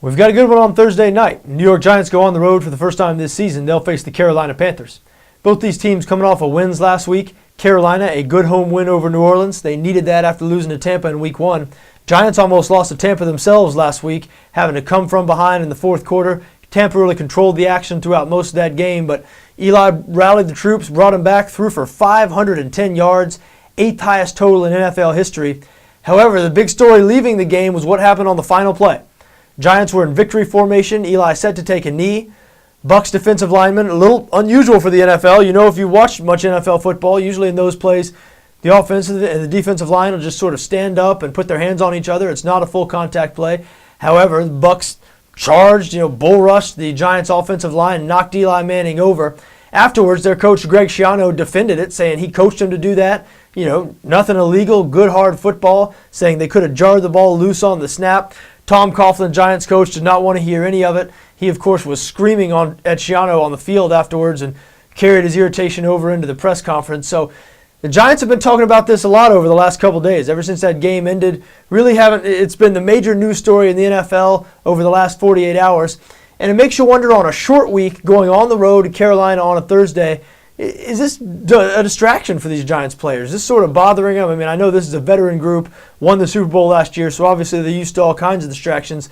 We've got a good one on Thursday night. New York Giants go on the road for the first time this season. They'll face the Carolina Panthers. Both these teams coming off of wins last week. Carolina, a good home win over New Orleans. They needed that after losing to Tampa in week 1. Giants almost lost to Tampa themselves last week, having to come from behind in the fourth quarter. Tampa really controlled the action throughout most of that game, but Eli rallied the troops, brought them back, threw for 510 yards, 8th highest total in NFL history. However, the big story leaving the game was what happened on the final play. Giants were in victory formation. Eli set to take a knee. Bucs defensive lineman, a little unusual for the NFL. You know, if you watch much NFL football, usually in those plays, the offensive and the defensive line will just sort of stand up and put their hands on each other. It's not a full contact play. However, the Bucs charged, bull rushed the Giants offensive line and knocked Eli Manning over. Afterwards, their coach Greg Schiano defended it, saying he coached him to do that. Nothing illegal, good hard football, saying they could have jarred the ball loose on the snap. Tom Coughlin, Giants coach, did not want to hear any of it. He, of course, was screaming at Schiano on the field afterwards and carried his irritation over into the press conference. So the Giants have been talking about this a lot over the last couple days. Ever since that game ended, it's been the major news story in the NFL over the last 48 hours. And it makes you wonder, on a short week, going on the road to Carolina on a Thursday, is this a distraction for these Giants players? Is this sort of bothering them? I mean, I know this is a veteran group, won the Super Bowl last year, so obviously they're used to all kinds of distractions.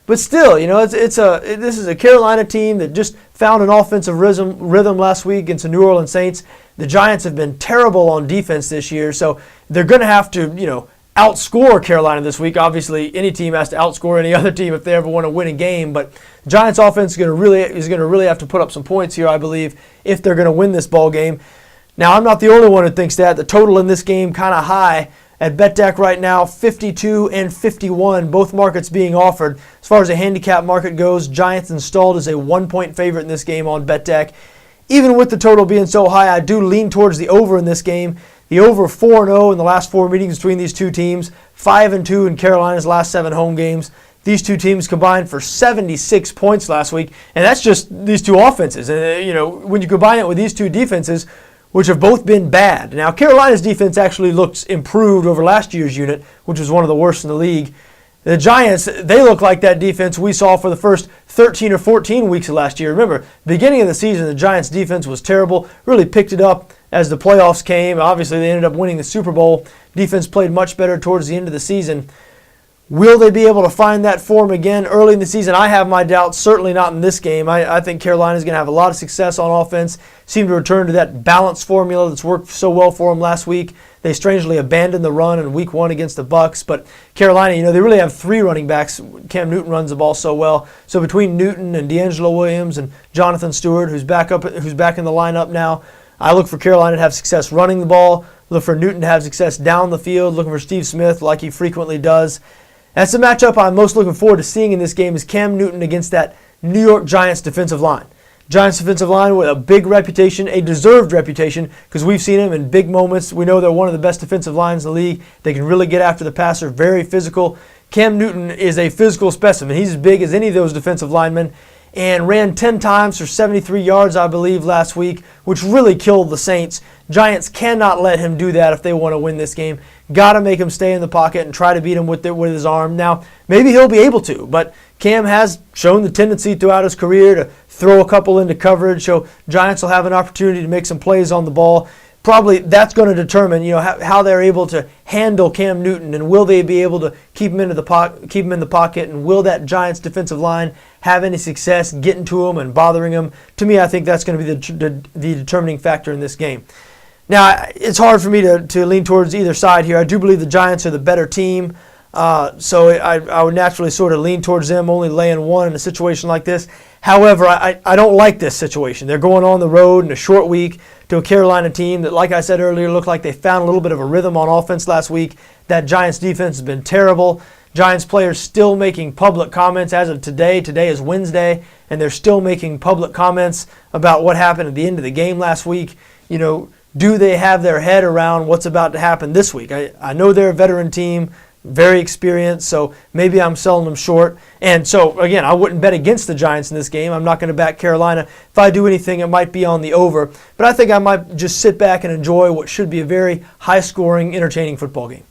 But still, this is a Carolina team that just found an offensive rhythm last week against the New Orleans Saints. The Giants have been terrible on defense this year, so they're going to have to, outscore Carolina this week. Obviously, any team has to outscore any other team if they ever want to win a game. But the Giants' offense is going to really have to put up some points here, I believe, if they're going to win this ball game. Now, I'm not the only one who thinks that. The total in this game kind of high at BETDAQ right now, 52 and 51, both markets being offered. As far as the handicap market goes, Giants installed as a 1-point favorite in this game on BETDAQ. Even with the total being so high, I do lean towards the over in this game. The over 4-0 in the last 4 meetings between these two teams, 5-2 in Carolina's last 7 home games. These two teams combined for 76 points last week, and that's just these two offenses. And when you combine it with these two defenses, which have both been bad. Now, Carolina's defense actually looks improved over last year's unit, which was one of the worst in the league. The Giants, they look like that defense we saw for the first 13 or 14 weeks of last year. Remember, beginning of the season, the Giants' defense was terrible, really picked it up as the playoffs came. Obviously, they ended up winning the Super Bowl. Defense played much better towards the end of the season. Will they be able to find that form again early in the season? I have my doubts, certainly not in this game. I think Carolina's going to have a lot of success on offense, seem to return to that balanced formula that's worked so well for them last week. They strangely abandoned the run in week 1 against the Bucs, but Carolina, they really have 3 running backs. Cam Newton runs the ball so well. So between Newton and D'Angelo Williams and Jonathan Stewart, who's back in the lineup now, I look for Carolina to have success running the ball, look for Newton to have success down the field, looking for Steve Smith like he frequently does. That's the matchup I'm most looking forward to seeing in this game, is Cam Newton against that New York Giants defensive line. Giants defensive line with a big reputation, a deserved reputation, because we've seen them in big moments. We know they're one of the best defensive lines in the league. They can really get after the passer, very physical. Cam Newton is a physical specimen. He's as big as any of those defensive linemen, and ran 10 times for 73 yards, I believe, last week, which really killed the Saints. Giants cannot let him do that if they want to win this game. Got to make him stay in the pocket and try to beat him with his arm. Now, maybe he'll be able to, but Cam has shown the tendency throughout his career to throw a couple into coverage, so Giants will have an opportunity to make some plays on the ball. Probably that's going to determine, how they're able to handle Cam Newton, and will they be able to keep him in the pocket, and will that Giants defensive line have any success getting to him and bothering him? To me, I think that's going to be the determining factor in this game. Now, it's hard for me to lean towards either side here. I do believe the Giants are the better team, so I would naturally sort of lean towards them, only laying 1 in a situation like this. However, I don't like this situation. They're going on the road in a short week to a Carolina team that, like I said earlier, looked like they found a little bit of a rhythm on offense last week. That Giants defense has been terrible. Giants players still making public comments as of today. Today is Wednesday, and they're still making public comments about what happened at the end of the game last week. Do they have their head around what's about to happen this week? I know they're a veteran team, very experienced, so maybe I'm selling them short. And so, again, I wouldn't bet against the Giants in this game. I'm not going to back Carolina. If I do anything, it might be on the over. But I think I might just sit back and enjoy what should be a very high-scoring, entertaining football game.